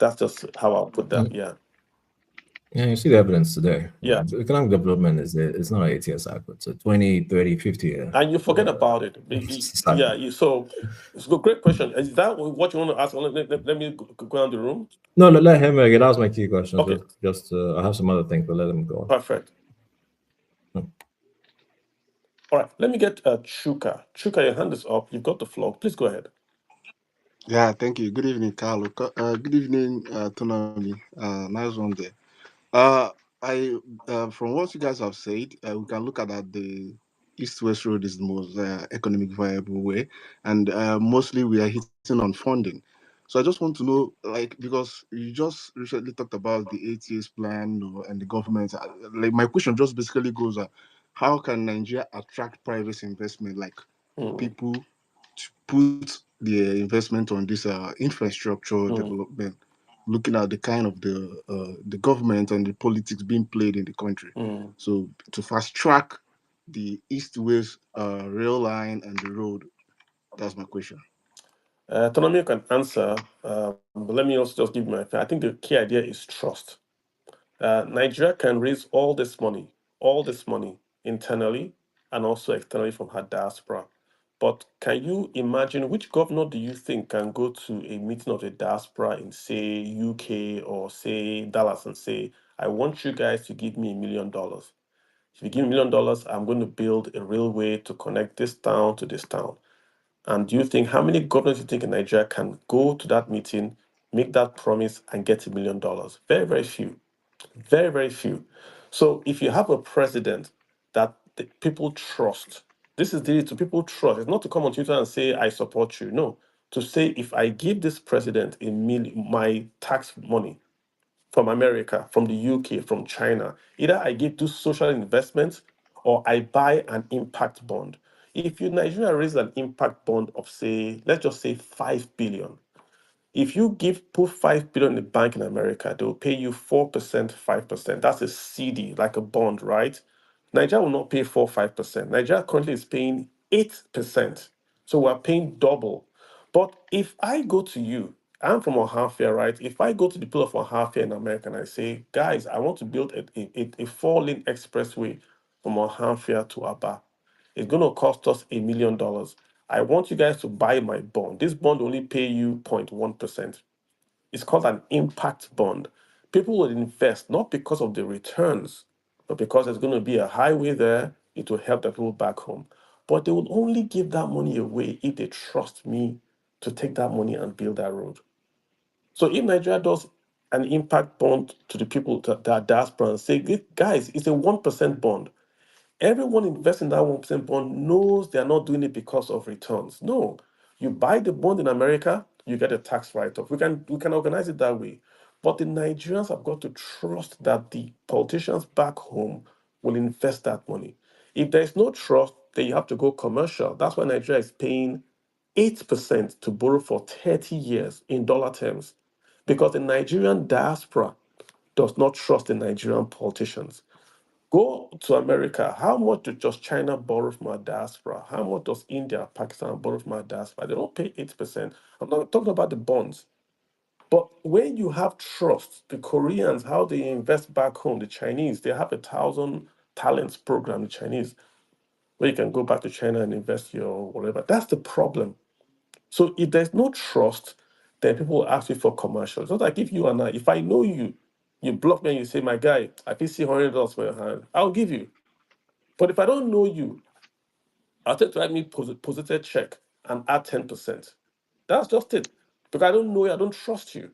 That's just how I'll put that. Yeah. Yeah, you see the evidence today. Yeah. So economic development it's not an 8-year cycle. It's a 20, 30, 50-year And you forget about it. Yeah. cycle. So it's a great question. Is that what you want to ask? Let me go around the room. No, let him again. That was my key question. Okay. Just I have some other things, but let him go on. Perfect. All right. Let me get Chuka. Chuka, your hand is up. You've got the floor. Please go ahead. Yeah, thank you. Good evening, Kalu. Good evening, Tonami. Nice one there. Uh, I from what you guys have said, we can look at that the East-West Road is the most economic viable way, and mostly we are hitting on funding. So I just want to know, like, because you just recently talked about the 8 years plan and the government. Like, my question just basically goes, how can Nigeria attract private investment, like Mm, people to put their investment on this infrastructure mm, development, looking at the kind of the government and the politics being played in the country. mm. So to fast track the east-west rail line and the road, that's my question. Autonomy can answer, but let me also just give my. I think the key idea is trust. Nigeria can raise all this money internally and also externally from her diaspora. But can you imagine which governor do you think can go to a meeting of the diaspora in, say, UK or, say, Dallas and say, I want you guys to give me $1 million. If you give me $1 million, I'm going to build a railway to connect this town to this town. And do you think how many governors you think in Nigeria can go to that meeting, make that promise, and get $1 million? Very, very few. Very, very few. So if you have a president that the people trust, this is the to people trust. It's not to come on Twitter and say I support you. No, to say if I give this president my tax money from America, from the UK, from China, either I give to social investments or I buy an impact bond. If you Nigeria raise an impact bond of, say, let's just say 5 billion, if you put 5 billion in the bank in America, they will pay you 4%, 5%. That's a CD, like a bond, right? Nigeria will not pay 4, 5%. Nigeria currently is paying 8%. So we're paying double. But if I go to you, I'm from Ohafia, right? If I go to the people of Ohafia in America and I say, guys, I want to build a 4-lane expressway from Ohafia to Aba, it's going to cost us $1 million. I want you guys to buy my bond. This bond only pay you 0.1%. It's called an impact bond. People will invest not because of the returns, but because there's going to be a highway there. It will help the people back home. But they will only give that money away if they trust me to take that money and build that road. So if Nigeria does an impact bond to the people that diaspora and say, guys, it's a 1% bond. Everyone investing in that 1% bond knows they are not doing it because of returns. No. You buy the bond in America, you get a tax write-off. We can organize it that way. But the Nigerians have got to trust that the politicians back home will invest that money. If there is no trust, then you have to go commercial. That's why Nigeria is paying 8% to borrow for 30 years in dollar terms. Because the Nigerian diaspora does not trust the Nigerian politicians. Go to America. How much does China borrow from our diaspora? How much does India, Pakistan borrow from our diaspora? They don't pay 8%. I'm not talking about the bonds. But when you have trust, the Koreans, how they invest back home, the Chinese, they have 1,000 talents program, the Chinese, where you can go back to China and invest your whatever. That's the problem. So if there's no trust, then people will ask you for commercials. Just like if you and I, if I know you, you block me and you say, my guy, I can see $100 for your hand, I'll give you. But if I don't know you, I'll take to write me positive check and add 10%. That's just it. Because I don't know you, I don't trust you.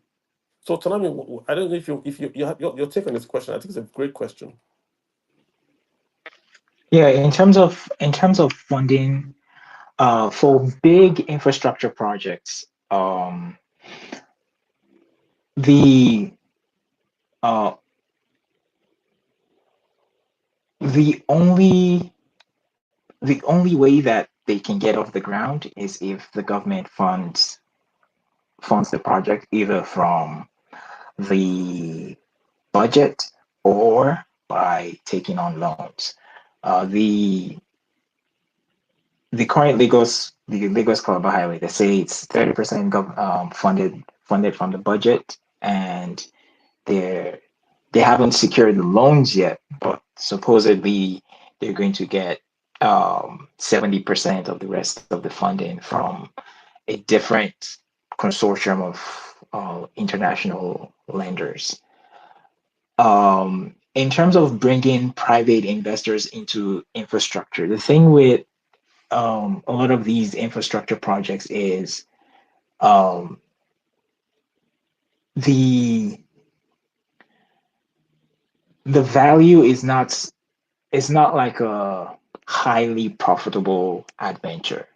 So Tanami, I don't know if you have your take on this question. I think it's a great question. Yeah, in terms of funding for big infrastructure projects, the uh, the only way that they can get off the ground is if the government funds the project either from the budget or by taking on loans. The current the Lagos Calabar Highway, they say it's 30% funded from the budget and they're they haven't secured the loans yet, but supposedly they're going to get 70% of the rest of the funding from a different consortium of international lenders. In terms of bringing private investors into infrastructure, the thing with a lot of these infrastructure projects is um, the the value is not, it's not like a highly profitable adventure,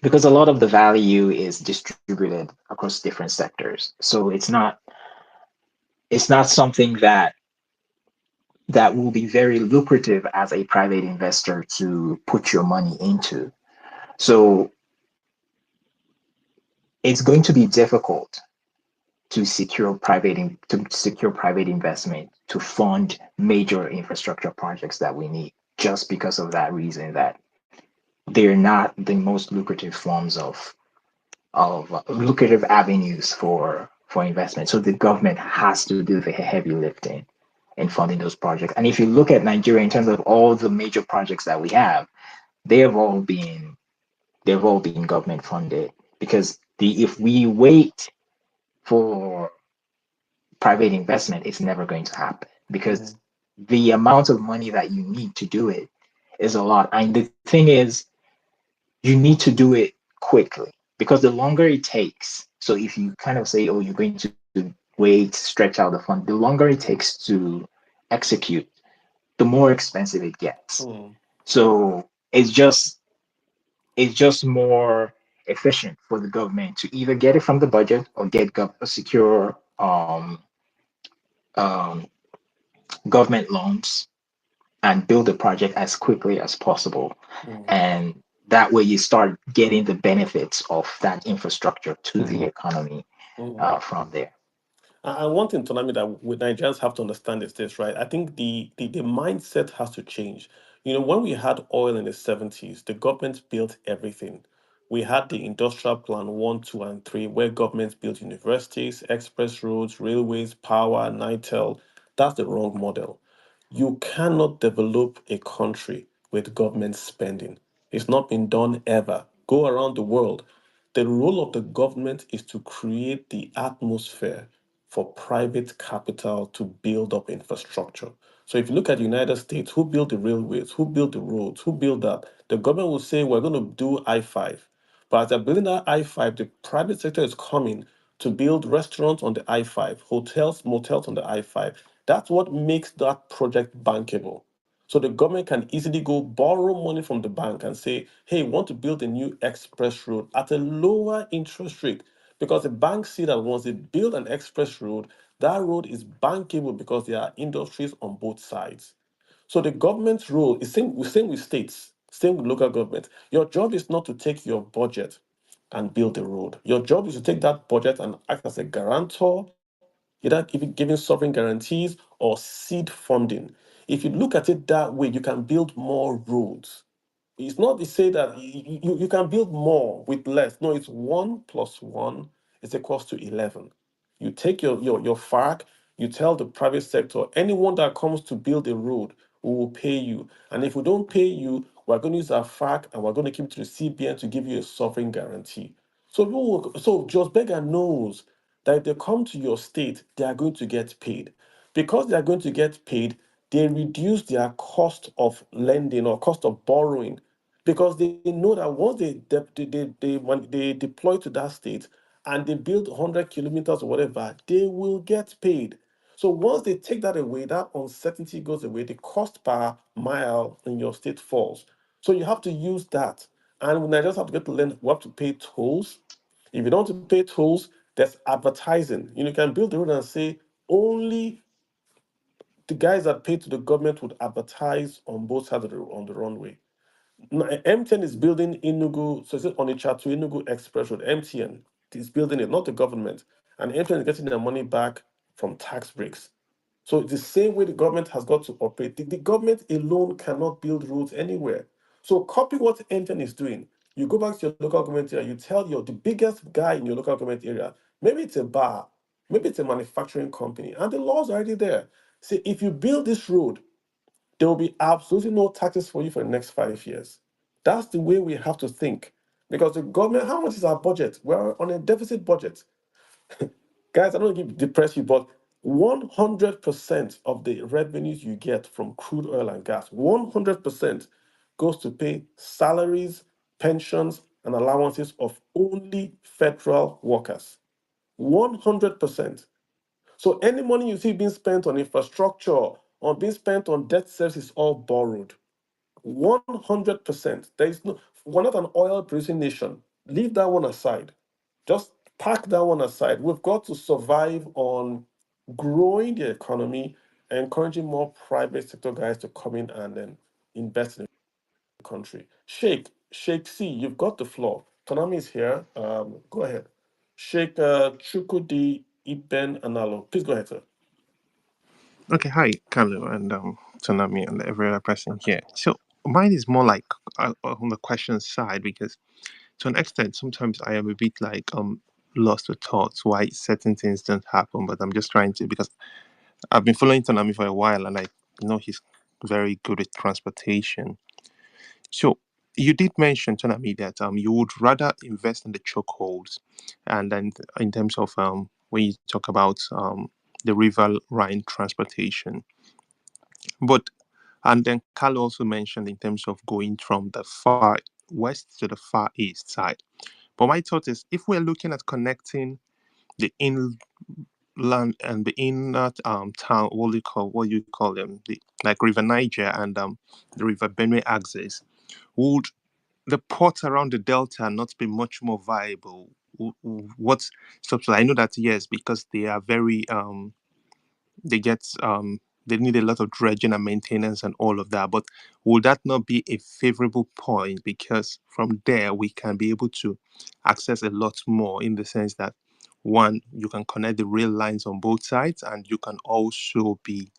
because a lot of the value is distributed across different sectors. So it's not something that will be very lucrative as a private investor to put your money into. So it's going to be difficult to secure private investment to fund major infrastructure projects that we need, just because of that reason, that they're not the most lucrative forms of lucrative avenues for investment. So the government has to do the heavy lifting in funding those projects. And if you look at Nigeria in terms of all the major projects that we have, they have all been they've all been government funded, because the if we wait for private investment, it's never going to happen, because Mm, the amount of money that you need to do it is a lot. And the thing is, you need to do it quickly, because the longer it takes, so if you kind of say, oh, you're going to wait, stretch out the fund, the longer it takes to execute, the more expensive it gets. mm, So it's just more efficient for the government to either get it from the budget or get secure um, government loans and build the project as quickly as possible. mm, And that way you start getting the benefits of that infrastructure to the economy mm. from there. And one thing, Tonami, that we Nigerians have to understand is this, right? I think the mindset has to change. When we had oil in the 70s, the government built everything. We had the industrial plan one, two, and three, where governments built universities, express roads, railways, power, NITEL. That's the wrong model. You cannot develop a country with government spending. It's not been done ever. Go around the world. The role of the government is to create the atmosphere for private capital to build up infrastructure. So if you look at the United States, who built the railways, who built the roads, who built that? The government will say, we're going to do I-5. But as they're building that I-5, the private sector is coming to build restaurants on the I-5, hotels, motels on the I-5. That's what makes that project bankable. So the government can easily go borrow money from the bank and say, hey, we want to build a new express road at a lower interest rate. Because the banks see that once they build an express road, that road is bankable because there are industries on both sides. So the government's role is same with states, same with local government. Your job is not to take your budget and build a road. Your job is to take that budget and act as a guarantor, either giving sovereign guarantees or seed funding. If you look at it that way, you can build more roads. It's not to say that you can build more with less. No, it's 1 plus 1 is equals to 11. You take your FARC, you tell the private sector, anyone that comes to build a road, we will pay you. And if we don't pay you, we're going to use our FARC and we're going to keep it to the CBN to give you a sovereign guarantee. So Jos Beggar knows that if they come to your state, they are going to get paid. Because they are going to get paid, they reduce their cost of lending or cost of borrowing, because they know that once when they deploy to that state and they build 100 kilometers or whatever, they will get paid. So once they take that away, that uncertainty goes away, the cost per mile in your state falls. So you have to use that. And when I just have to get to learn, we have to pay tolls. If you don't want to pay tolls, there's advertising. You can build the road and say only the guys that pay to the government would advertise on both sides of on the runway. Now, MTN is building Enugu, so it's Onitsha to Enugu Express Road. MTN is building it, not the government. And MTN is getting their money back from tax breaks. So it's the same way the government has got to operate. The government alone cannot build roads anywhere. So copy what MTN is doing. You go back to your local government area, you tell the biggest guy in your local government area, maybe it's a bar, Maybe it's a manufacturing company, and the law's already there. Say, if you build this road, there will be absolutely no taxes for you for the next 5 years. That's the way we have to think. Because the government, how much is our budget? We're on a deficit budget. Guys, I don't want to depress you, but 100% of the revenues you get from crude oil and gas, 100% goes to pay salaries, pensions, and allowances of only federal workers. 100%. So any money you see being spent on infrastructure or being spent on debt service is all borrowed. 100%. There is no, we're not an oil producing nation. Leave that one aside. Just pack that one aside. We've got to survive on growing the economy, encouraging more private sector guys to come in and then invest in the country. Sheikh C, you've got the floor. Tanami is here. Go ahead. Sheikh Chukudi Iben Analo. Please go ahead, sir. Okay, hi, Kalu and Tsunami and every other person here. So mine is more like on the question side because to an extent, sometimes I am a bit like lost with thoughts why certain things don't happen. But I'm just trying to because I've been following Tsunami for a while and I know he's very good with transportation. So you did mention Tsunami that you would rather invest in the chokeholds, and then in terms of when you talk about the river Rhine transportation. But and then Carl also mentioned in terms of going from the far west to the far east side. But my thought is if we're looking at connecting the inland and the inner town, what you call them, the like River Niger and the River Benue axis, would the ports around the delta not be much more viable? What's stops? I know that yes, because they are very they get they need a lot of dredging and maintenance and all of that. But would that not be a favorable point? Because from there we can be able to access a lot more in the sense that one, you can connect the rail lines on both sides, and you can also be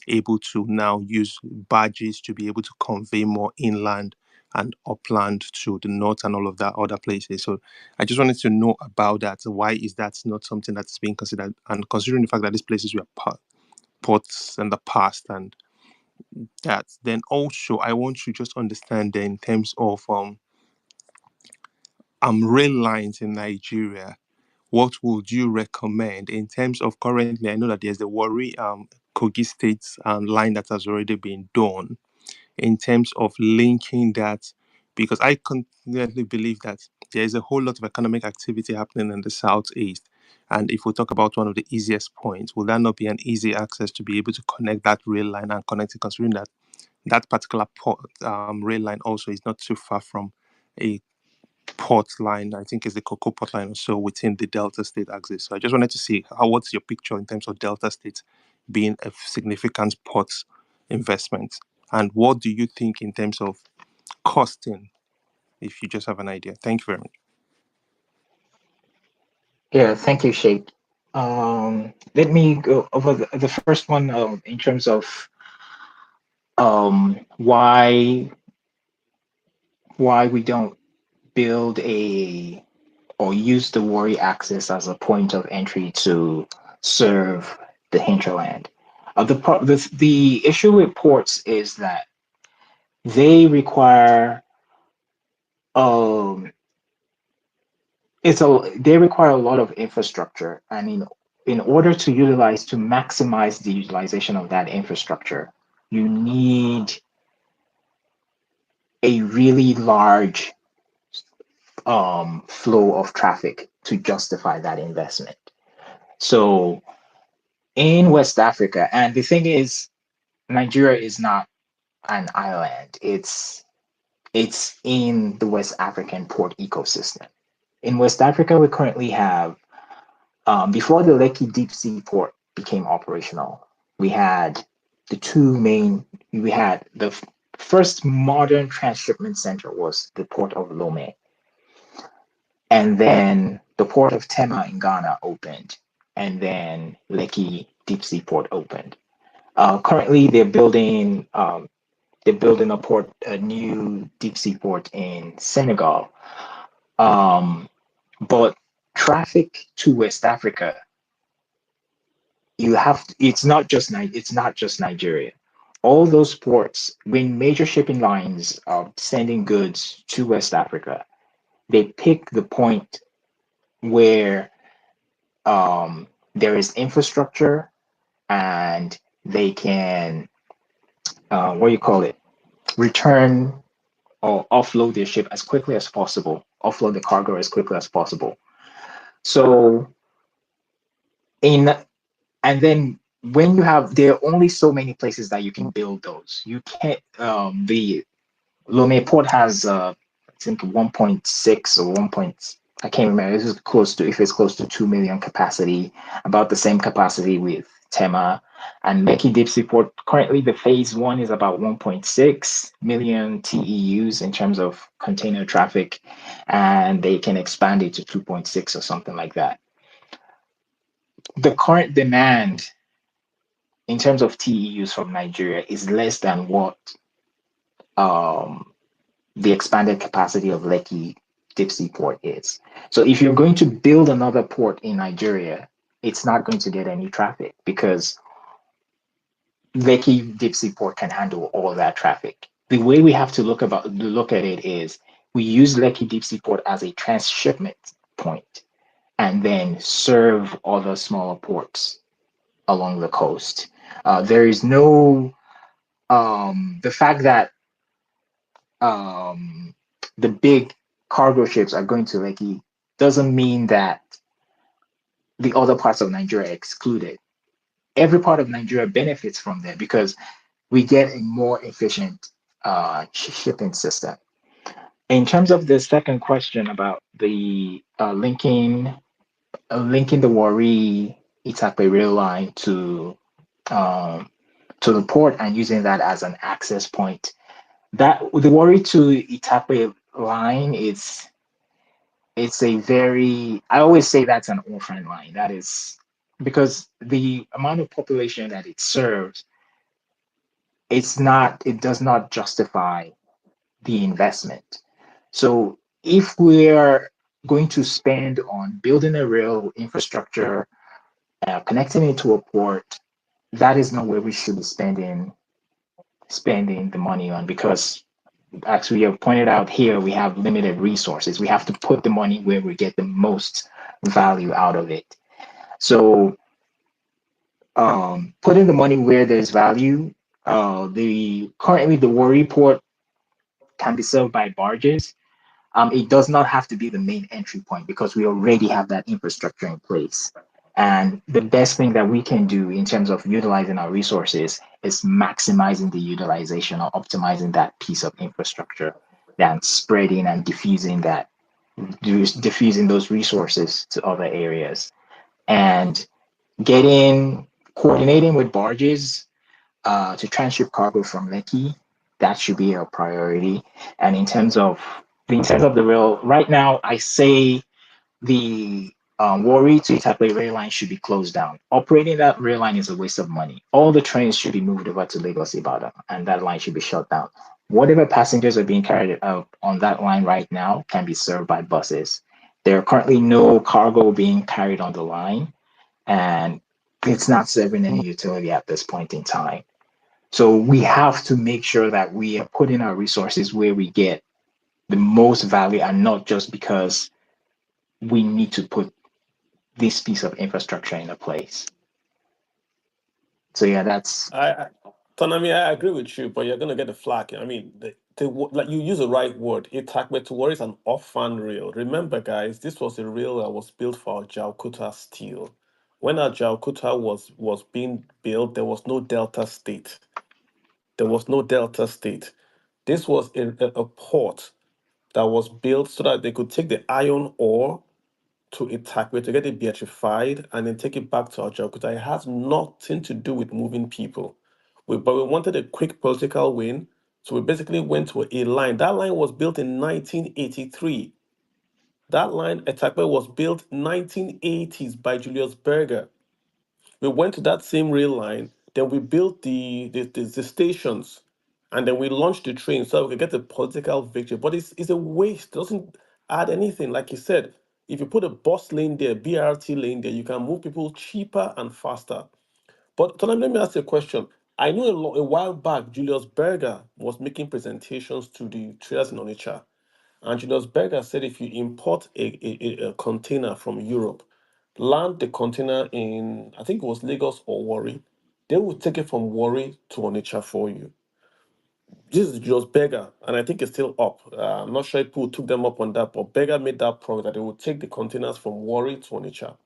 able to now use barges to be able to convey more inland and upland to the north and all of that other places. So I just wanted to know about that. Why is that not something that's being considered? And considering the fact that these places were ports in the past and that, then also I want to just understand in terms of rail lines in Nigeria, what would you recommend in terms of currently? I know that there's the Warri Kogi State line that has already been done in terms of linking that, because I continually believe that there is a whole lot of economic activity happening in the southeast. And if we talk about one of the easiest points, will that not be an easy access to be able to connect that rail line and connect it, considering that that particular port, rail line also is not too far from a port line? I think is the Cocoa Port line or so within the Delta State axis. So I just wanted to see what's your picture in terms of Delta State being a significant port investment, and what do you think in terms of costing, if you just have an idea. Thank you very much. Yeah, thank you, Sheikh. Let me go over the first one in terms of why we don't build a or use the Warri axis as a point of entry to serve the hinterland. The issue with ports is that they require um they require a lot of infrastructure, and in order to maximize the utilization of that infrastructure, you need a really large flow of traffic to justify that investment. So in West Africa, and the thing is, Nigeria is not an island. It's in the West African port ecosystem. In West Africa, we currently have, before the Lekki Deep Sea Port became operational, we had we had the first modern transshipment center was the port of Lomé. And then the port of Tema in Ghana opened. And then Lekki Deep Sea Port opened. Currently, they're building a new deep sea port in Senegal. But traffic to West Africa you have to, it's not just Nigeria. All those ports, when major shipping lines are sending goods to West Africa, they pick the point where there is infrastructure and they can what do you call it, return or offload their ship as quickly as possible, offload the cargo as quickly as possible. So in and then when you have, there are only so many places that you can build those. You can't the Lome port has I think 1.6 or 1 point, I can't remember. This is close to, if it's close to 2 million capacity, about the same capacity with Tema and Lekki Deep Sea Port. Currently, the phase one is about 1.6 million TEUs in terms of container traffic, and they can expand it to 2.6 or something like that. The current demand in terms of TEUs from Nigeria is less than what um, the expanded capacity of Lekki Deep Sea Port is. So if you're going to build another port in Nigeria, it's not going to get any traffic because Lekki Deep Sea Port can handle all that traffic. The way we have to look at it is we use Lekki Deep Sea Port as a transshipment point and then serve other smaller ports along the coast. There is no the fact that um, the big cargo ships are going to Lekki doesn't mean that the other parts of Nigeria are excluded. Every part of Nigeria benefits from that because we get a more efficient shipping system. In terms of the second question about the linking the Warri Itakpe rail line um, to the port and using that as an access point, that the Warri to Itakpe line is, it's a very, I always say that's an orphan line. That is because the amount of population that it serves, it does not justify the investment. So if we're going to spend on building a rail infrastructure, connecting it to a port, that is not where we should be spending the money on, because as we have pointed out here, we have limited resources. We have to put the money where we get the most value out of it. So putting the money where there's value, currently the Warri port can be served by barges. It does not have to be the main entry point because we already have that infrastructure in place. And the best thing that we can do in terms of utilizing our resources is maximizing the utilization or optimizing that piece of infrastructure than spreading and diffusing those resources to other areas. And coordinating with barges to transship cargo from Lekki, that should be a priority. And in terms of the rail, right now, I say the Warri to Itakpe rail line should be closed down. Operating that rail line is a waste of money. All the trains should be moved over to Lagos Ibadan, and that line should be shut down. Whatever passengers are being carried out on that line right now can be served by buses. There are currently no cargo being carried on the line, and it's not serving any utility at this point in time. So we have to make sure that we are putting our resources where we get the most value, and not just because we need to put this piece of infrastructure in a place. So yeah, that's I Tonami, I agree with you, but you're gonna get the flack. I mean, like you use the right word. Itakbe to worry is an off-fan rail. Remember, guys, this was a rail that was built for Jalkuta steel. When our Jalkuta was being built, there was no Delta State. There was no Delta State. This was a port that was built so that they could take the iron ore to Itakwe to get it beatified and then take it back to Ajaokuta. It has nothing to do with moving people. But we wanted a quick political win. So we basically went to a line. That line was built in 1983. That line, Itakwe, was built 1980s by Julius Berger. We went to that same rail line, then we built the stations, and then we launched the train so we could get a political victory. But it's a waste. It doesn't add anything. Like you said, if you put a bus lane there, BRT lane there, you can move people cheaper and faster. But Tonam, let me ask you a question. I know a while back, Julius Berger was making presentations to the traders in Onitsha. And Julius Berger said if you import a container from Europe, land the container in, I think it was Lagos or Warri, they will take it from Warri to Onitsha for you. This is Julius Berger, and I think it's still up. I'm not sure if people took them up on that, but Berger made that promise that they would take the containers from Warri to Onitsha.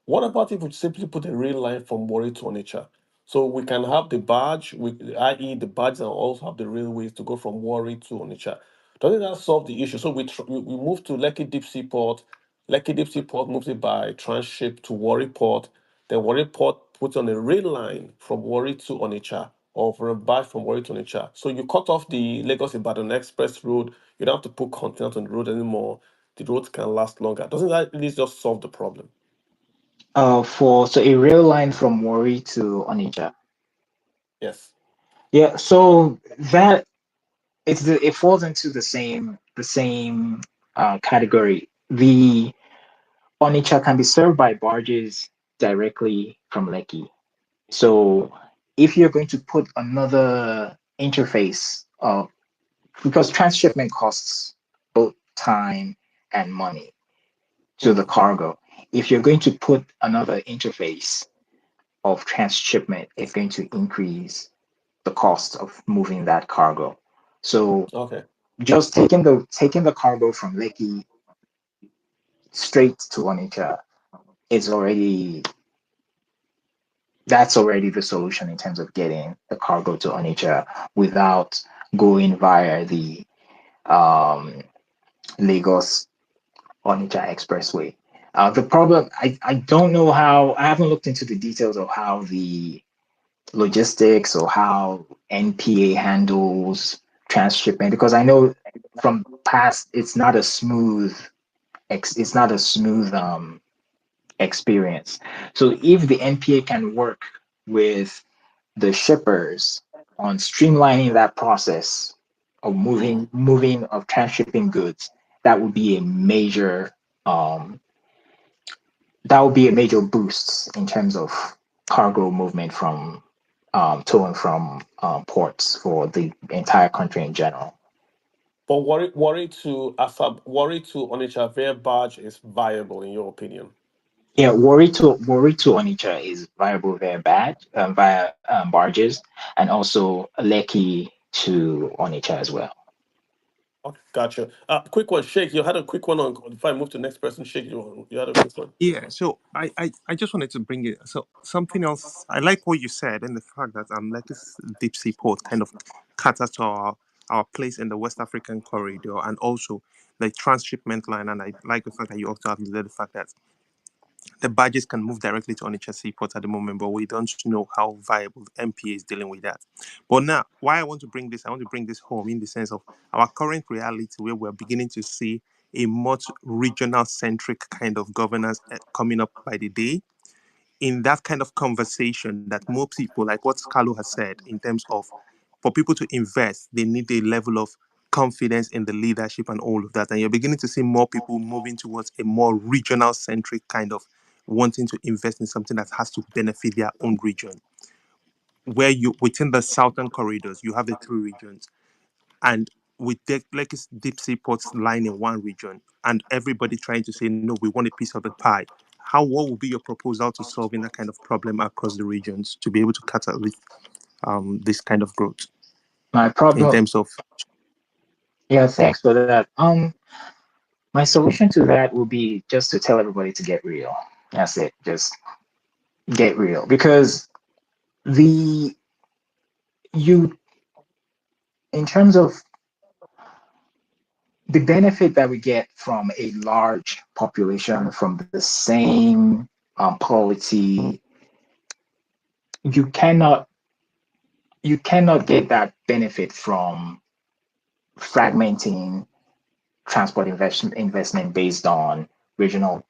What about if we simply put a rail line from Warri to Onitsha? So we can have the barge, i.e., the barges, and also have the railways to go from Warri to Onitsha. Doesn't that solve the issue? So we move to Lekki Deep Sea Port. Lekki Deep Sea Port moves it by transship to Warri Port. Then Warri Port puts on a rail line from Warri to Onitsha, or from a barge from Warri to Onitsha. So you cut off the Lagos Ibadan Express road. You don't have to put containers on the road anymore. The roads can last longer. Doesn't that really just solve the problem? For so a rail line from Warri to Onitsha. Yes. Yeah, so that it falls into the same category. The Onitsha can be served by barges directly from Lekki. So if you're going to put another interface, because transshipment costs both time and money to the Mm, cargo. If you're going to put another interface of transshipment, it's going to increase the cost of moving that cargo. So okay. just taking the cargo from Lekki straight to Onitsha is already that's already the solution in terms of getting the cargo to Onitsha without going via the um, Lagos Onitsha Expressway. The problem, I don't know how, I haven't looked into the details of how the logistics or how NPA handles transshipment, because I know from past it's not a smooth experience. So if the NPA can work with the shippers on streamlining that process of Mm. moving of transshipping goods, that would be a major um, that would be a major boost in terms of cargo movement from to and from ports for the entire country in general. But worry to Onitsha via barge is viable in your opinion. Yeah, Worry to Onitsha is viable via barges, and also Lekki to Onitsha as well. Okay, gotcha. Quick one, Shake. You had a quick one on. If I move to the next person, Shake, you had a quick one. Yeah, so I just wanted to bring it. So something else, I like what you said and the fact that like this deep sea port kind of caters to our place in the West African corridor and also the transshipment line. And I like the fact that you also have the fact that the barges can move directly to Onitsha Seaport at the moment, but we don't know how viable the MPA is dealing with that. But now, why I want to bring this home in the sense of our current reality where we're beginning to see a much regional centric kind of governance coming up by the day. In that kind of conversation, that more people, like what Kalu has said, in terms of for people to invest, they need a level of confidence in the leadership and all of that. And you're beginning to see more people moving towards a more regional centric kind of wanting to invest in something that has to benefit their own region. Where you within the southern corridors, you have the three regions, and with the like it's deep sea ports lying in one region, and everybody trying to say no, we want a piece of the pie. How what would be your proposal to solving that kind of problem across the regions to be able to catalyze this kind of growth My in problem, terms of yeah, thanks for that. My solution to that would be just to tell everybody to get real. That's it. Just get real, because the you in terms of the benefit that we get from a large population from the same polity, you cannot you cannot get that benefit from fragmenting transport investment based on regional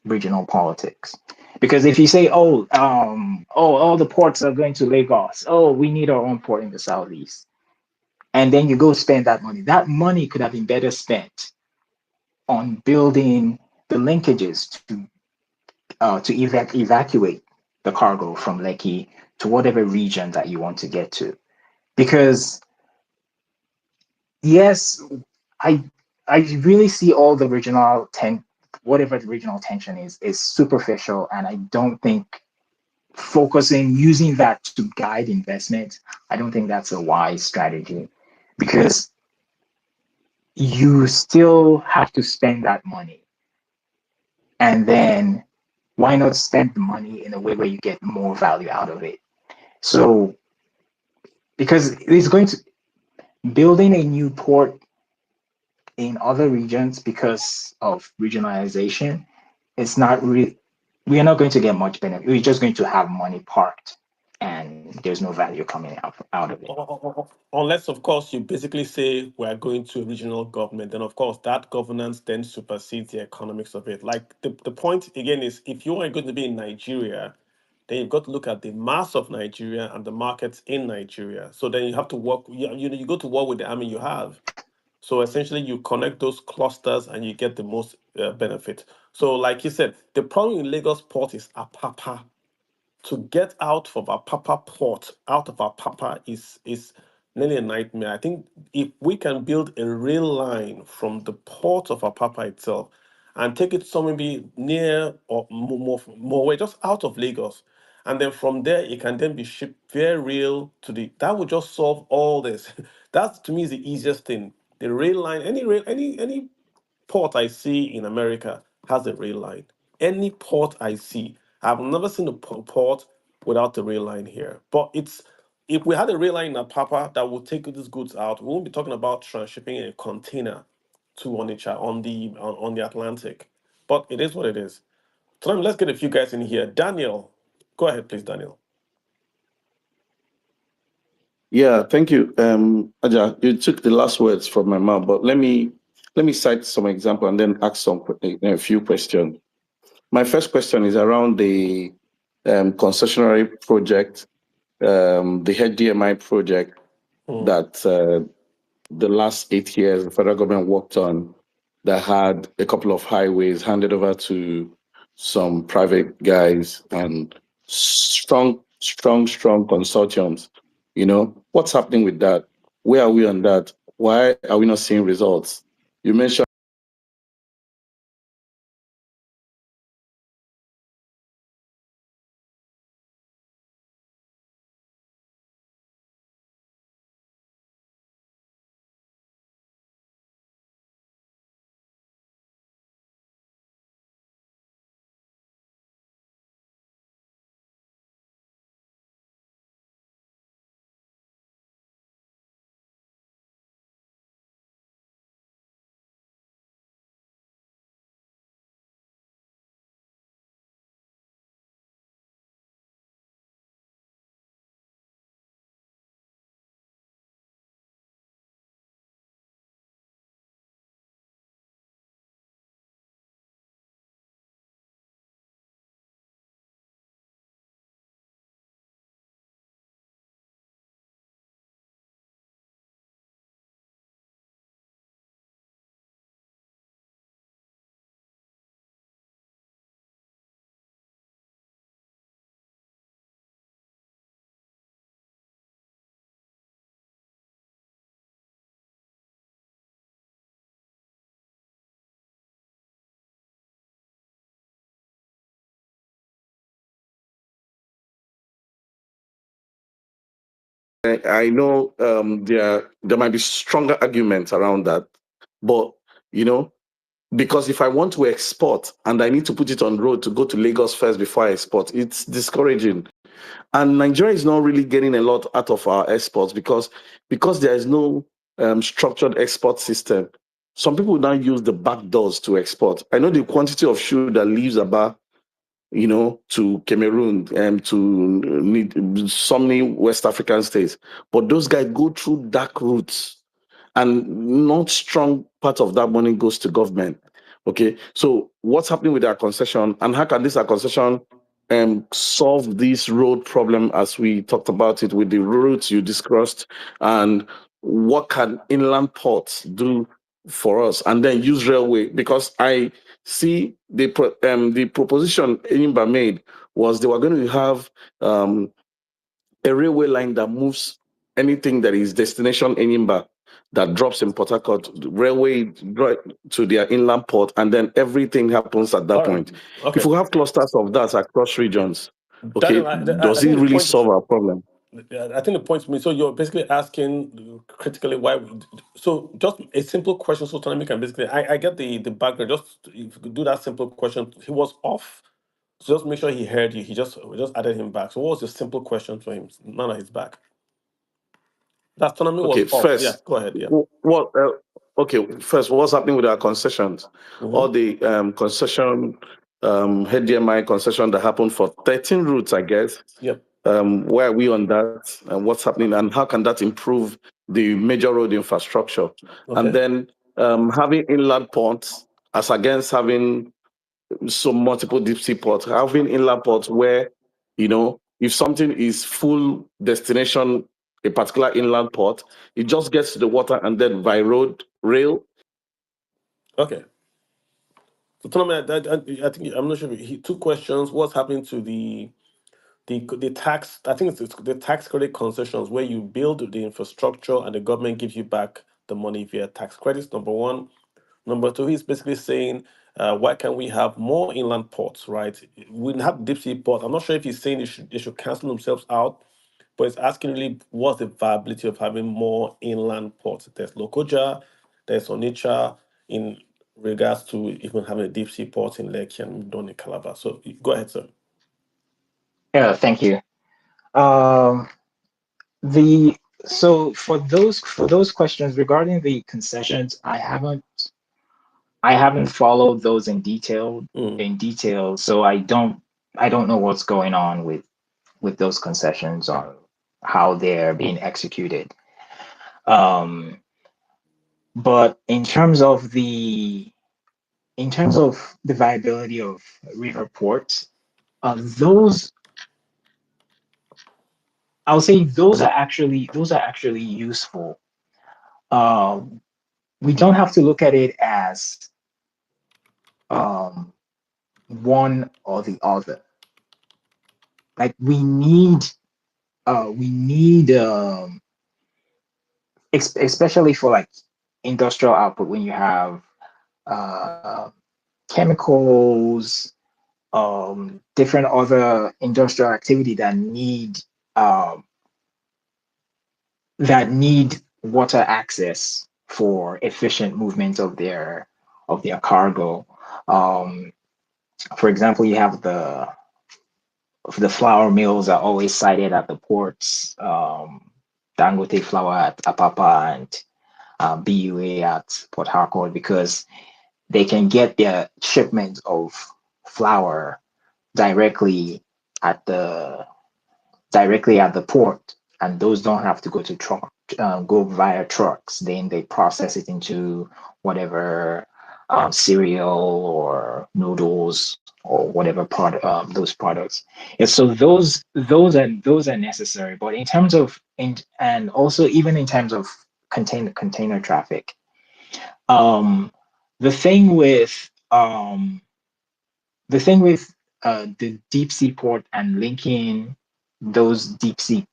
regional politics. Because if you say, all the ports are going to Lagos, oh, we need our own port in the southeast, and then you go spend that money. That money could have been better spent on building the linkages to evacuate the cargo from Lekki to whatever region that you want to get to. Because yes, I I really see all the whatever the regional tension is superficial, and I don't think using that to guide investment, I don't think that's a wise strategy, because you still have to spend that money. And then why not spend the money in a way where you get more value out of it? So, because it's going to building a new port in other regions because of regionalization, it's not really, we are not going to get much benefit. We're just going to have money parked and there's no value coming out of it. Unless, of course, you basically say we're going to a regional government, then of course that governance then supersedes the economics of it. Like the point again is, if you are going to be in Nigeria, then you've got to look at the mass of Nigeria and the markets in Nigeria. So then you have to work, you go to war with the army you have. So essentially, you connect those clusters and you get the most benefit. So, like you said, the problem in Lagos port is Apapa. To get out of Apapa port, out of Apapa is nearly a nightmare. I think if we can build a rail line from the port of Apapa itself and take it somewhere be near or more way, just out of Lagos, and then from there it can then be shipped via rail to the. That would just solve all this. That to me is the easiest thing. The rail line, any port I see in America has a rail line. Any port I see, I've never seen a port without the rail line here. But it's if we had a rail line in Apapa that would take these goods out, we won't be talking about transshipping in a container to Onitsha on the Atlantic. But it is what it is. So let's get a few guys in here. Daniel, go ahead, please, Daniel. Yeah, thank you. Aja, you took the last words from my mouth, but let me cite some example and then ask a few questions. My first question is around the concessionary project, the HDMI project that the last 8 years the federal government worked on, that had a couple of highways handed over to some private guys and strong consortiums. You know, what's happening with that? Where are we on that? Why are we not seeing results? You mentioned I know there might be stronger arguments around that, but you know, because if I want to export and I need to put it on road to go to Lagos first before I export, it's discouraging. And Nigeria is not really getting a lot out of our exports because there is no structured export system. Some people now use the back doors to export. I know the quantity of shoe that leaves Aba, you know, to Cameroon and to so many West African states, but those guys go through dark routes, and not strong part of that money goes to government. Okay, so what's happening with our concession, and how can this our concession solve this road problem as we talked about it with the routes you discussed, and what can inland ports do for us, and then use railway? Because I see the proposition Enyimba made was they were going to have a railway line that moves anything that is destination Enyimba that drops in Port Harcourt, railway to their inland port, and then everything happens at that All right. point. Okay. If we have clusters of that across regions, okay, Daniel, I does think it the really point. solve our problem? I think the point to me. So you're basically asking critically why. So just a simple question, so Tanami can basically. I get the background. Just if you could do that simple question. He was off. So just make sure he heard you. We just added him back. So what was the simple question for him? None of his back. That Tanami was Okay, off. Yeah, first, go ahead. Yeah. what? Okay, first, what's happening with our concessions? All Mm-hmm. the concession, HDMI concession that happened for 13 routes, I guess. Yep. Where are we on that, and what's happening, and how can that improve the major road infrastructure? And Okay. then having inland ports as against having multiple deep sea ports, having inland ports where, if something is full destination, a particular inland port, it just gets to the water and then by road, rail. Okay. So Tanami, I think I'm not sure. Two questions. What's happening to the tax? I think it's the tax credit concessions where you build the infrastructure and the government gives you back the money via tax credits. Number one. Number two, he's basically saying, why can't we have more inland ports, right? We have deep sea port. I'm not sure if he's saying they should cancel themselves out, but it's asking really what's the viability of having more inland ports. There's Lokoja, there's Onitsha in regards to even having a deep sea port in Lekki and Doni Calabar. So go ahead, sir. Yeah, thank you. Um, the so for those questions regarding the concessions, I haven't followed those Mm, in detail, so I don't know what's going on with those concessions or how they're being executed. Um, but in terms of the viability of river ports, those I'll say those are actually useful. Um, we don't have to look at it as um, one or the other. Like we need especially for like industrial output when you have uh, chemicals, different other industrial activity um, that need water access for efficient movement of their cargo. Um, for example, you have the flour mills are always cited at the ports. Dangote flour at Apapa and BUA at Port Harcourt because they can get their shipment of flour directly at the port, and those don't have to go via trucks. Then they process it into whatever cereal or noodles or whatever product those products. Yeah, so those are necessary. But in terms of and also even in terms of container traffic, um, the thing with the deep sea port and linking the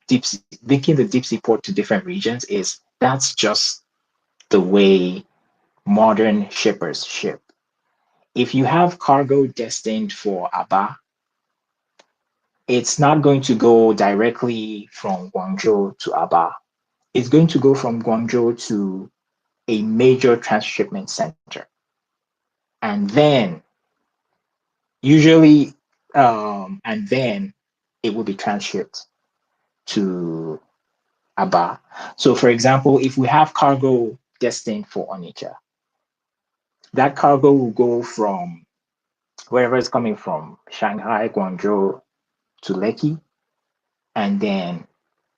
deep sea port to different regions is that's just the way modern shippers ship. If you have cargo destined for Aba, it's not going to go directly from Guangzhou to Aba. It's going to go from Guangzhou to a major transshipment center. And then usually and then it will be transshipped to Aba. So, for example, if we have cargo destined for Onitsha, that cargo will go from wherever it's coming from, Shanghai, Guangzhou to Lekki, and then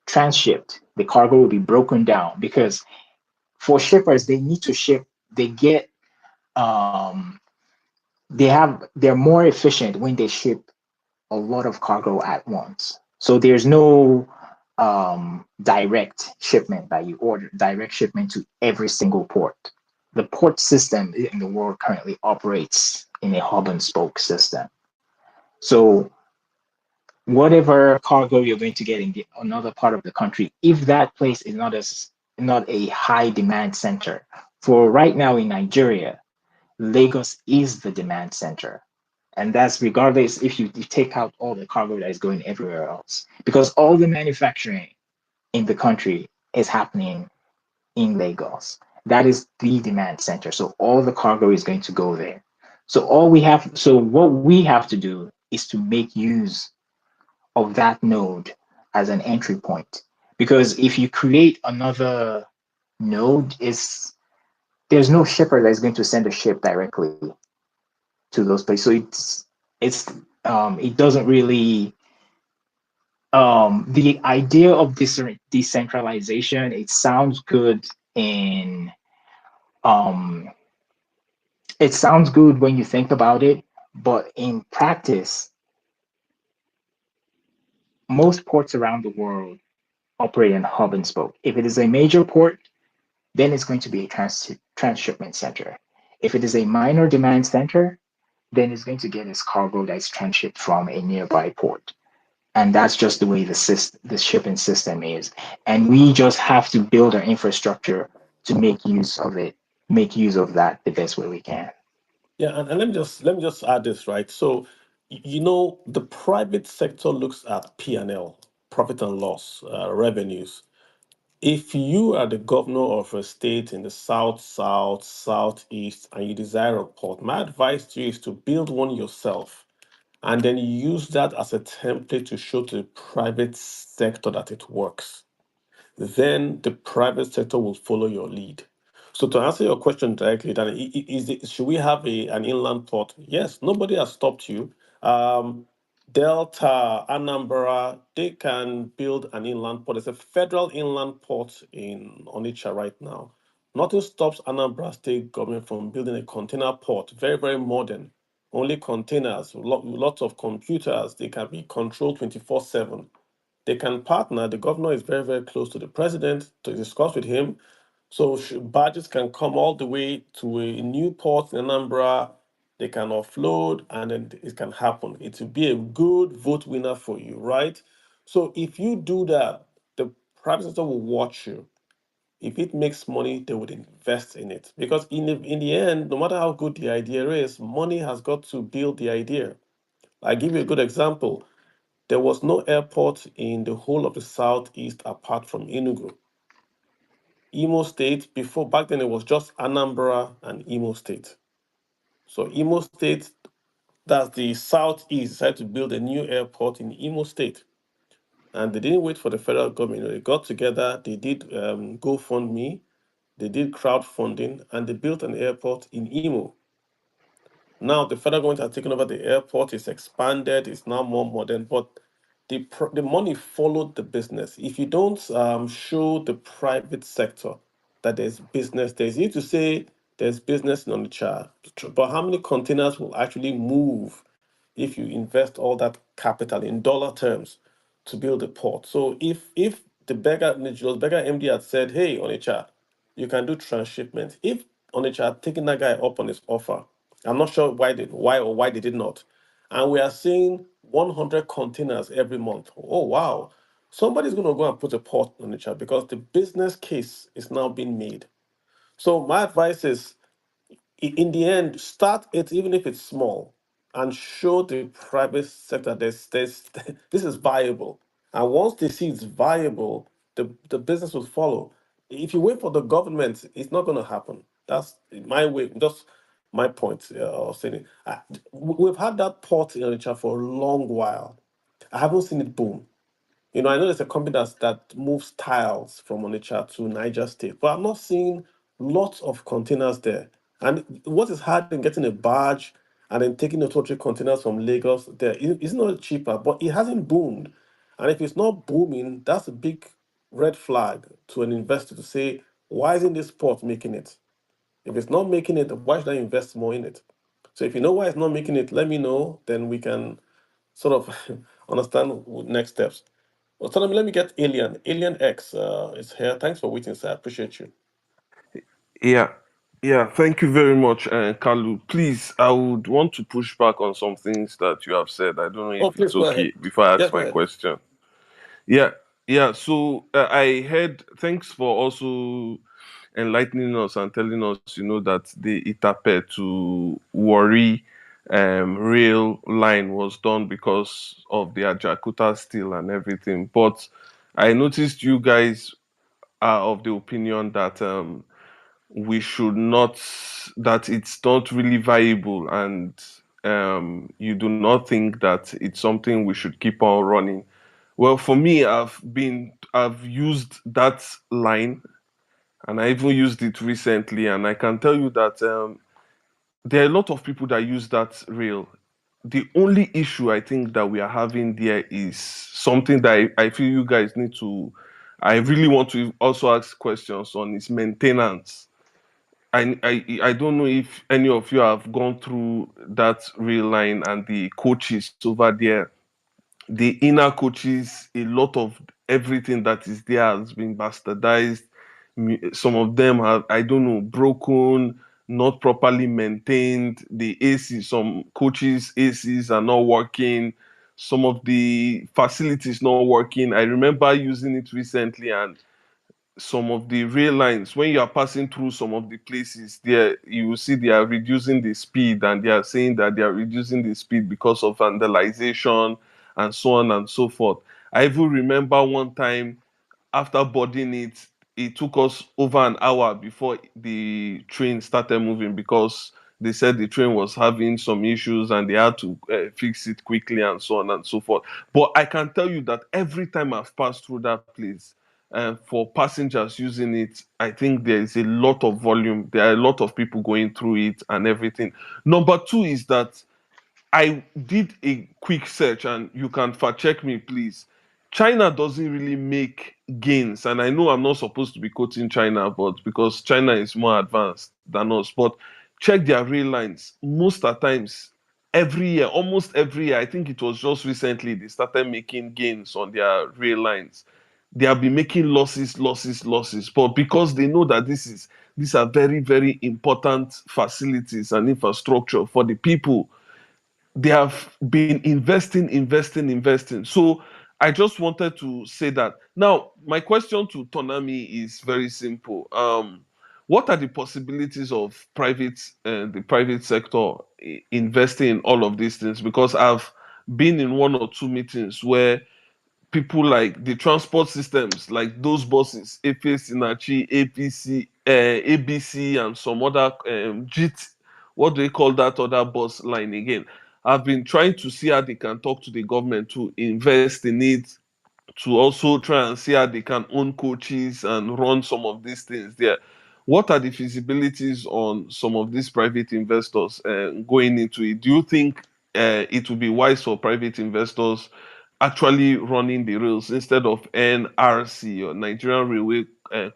transshipped. The cargo will be broken down because for shippers, they need to ship. They get um, they're more efficient when they ship a lot of cargo at once. So there's no direct shipment that you order, direct shipment to every single port. The port system in the world currently operates in a hub and spoke system. So whatever cargo you're going to get in another part of the country, if that place is not a high demand center. For right now in Nigeria, Lagos is the demand center. And that's regardless if you take out all the cargo that is going everywhere else. Because all the manufacturing in the country is happening in Lagos. That is the demand center. So all the cargo is going to go there. So what we have to do is to make use of that node as an entry point. Because if you create another node, there's no shipper that's going to send a ship directly to those places. So it's it doesn't really the idea of this decentralization, it sounds good in um it sounds good when you think about it, but in practice, most ports around the world operate in hub and spoke. If it is a major port, then it's going to be a transshipment center. If it is a minor demand center, then it's going to get its cargo that's transshipped from a nearby port. And that's just the way the shipping system is. And we just have to build our infrastructure to make use of it, make use of that the best way we can. Yeah, and let me just add this, right? So, the private sector looks at P&L, profit and loss, revenues. If you are the governor of a state in the south, south, southeast, and you desire a port, my advice to you is to build one yourself and then use that as a template to show to the private sector that it works. Then the private sector will follow your lead. So to answer your question directly, then should we have an inland port? Yes, nobody has stopped you. Um, Delta, Anambra, they can build an inland port. There's a federal inland port in Onitsha right now. Nothing stops Anambra state government from building a container port, very, very modern. Only containers, lots of computers, they can be controlled 24/7. They can partner. The governor is very, very close to the president to discuss with him. So barges can come all the way to a new port in Anambra. They can offload and then it can happen. It will be a good vote winner for you, right? So if you do that, the private sector will watch you. If it makes money, they would invest in it. Because in the end, no matter how good the idea is, money has got to build the idea. I give you a good example. There was no airport in the whole of the southeast apart from Enugu. Imo State, before back then it was just Anambra and Imo State. So Imo State, that's the southeast, decided to build a new airport in Imo State. And they didn't wait for the federal government. They got together, they did GoFundMe, they did crowdfunding, and they built an airport in Imo. Now the federal government has taken over the airport, it's expanded, it's now more modern, but the money followed the business. If you don't show the private sector that there's business, there's easy to say there's business on the chart, but how many containers will actually move if you invest all that capital in dollar terms to build a port? So if the beggar MD had said, hey, Onitsha, you can do transshipment. If Onitsha had taken that guy up on his offer, I'm not sure why they did not. And we are seeing 100 containers every month. Oh wow. Somebody's going to go and put a port on Onitsha because the business case is now being made. So my advice is in the end, start it even if it's small, and show the private sector there's this is viable. And once they see it's viable, the business will follow. If you wait for the government, it's not going to happen. That's my way. Just my point of saying it. We've had that port in Onitsha for a long while. I haven't seen it boom. I know there's a company that moves tiles from Onitsha to Niger State, but I'm not seeing lots of containers there. And what is hard in getting a barge and then taking the total containers from Lagos there? It's not cheaper, but it hasn't boomed. And if it's not booming, that's a big red flag to an investor to say, why isn't this port making it? If it's not making it, why should I invest more in it? So if you know why it's not making it, let me know. Then we can sort of understand next steps. Well, tell me, let me get Alien. Alien X is here. Thanks for waiting, sir. I appreciate you. Yeah. Yeah, thank you very much, Kalu. Please, I would want to push back on some things that you have said. I don't know Oh, if please it's go ahead. okay before I Yeah, ask go my ahead. question. Yeah, yeah. So I heard. Thanks for also enlightening us and telling us, that the Itape to Warri rail line was done because of the Ajakuta steel and everything. But I noticed you guys are of the opinion that we should not, that it's not really viable, and you do not think that it's something we should keep on running. Well, for me, I've used that line, and I even used it recently, and I can tell you that there are a lot of people that use that rail. The only issue I think that we are having there is something that I feel you guys need to, I really want to also ask questions on, is maintenance. I don't know if any of you have gone through that rail line and the coaches over there. The inner coaches, a lot of everything that is there has been bastardized. Some of them have, I don't know, broken, not properly maintained. The AC, some coaches ACs are not working. Some of the facilities not working. I remember using it recently, and some of the rail lines, when you are passing through some of the places there, you will see they are reducing the speed, and they are saying that they are reducing the speed because of vandalization and so on and so forth. I even remember one time, after boarding it, it took us over an hour before the train started moving, because they said the train was having some issues and they had to fix it quickly and so on and so forth. But I can tell you that every time I've passed through that place, for passengers using it, I think there is a lot of volume. There are a lot of people going through it and everything. Number two is that I did a quick search, and you can fact check me, please. China doesn't really make gains, and I know I'm not supposed to be quoting China, but because China is more advanced than us, but check their rail lines. Most of the times, every year, almost every year, I think it was just recently they started making gains on their rail lines. They have been making losses, losses, losses, but because they know that these are very, very important facilities and infrastructure for the people, they have been investing, investing, investing. So I just wanted to say that. Now, my question to Tonami is very simple. What are the possibilities of the private sector investing in all of these things? Because I've been in one or two meetings where people like the transport systems, like those buses, APA Sinachi, APC, ABC, and some other JIT, what do they call that other bus line again? I've been trying to see how they can talk to the government to invest in it, to also try and see how they can own coaches and run some of these things there. What are the feasibilities on some of these private investors going into it? Do you think it would be wise for private investors actually running the rails instead of NRC or Nigerian Railway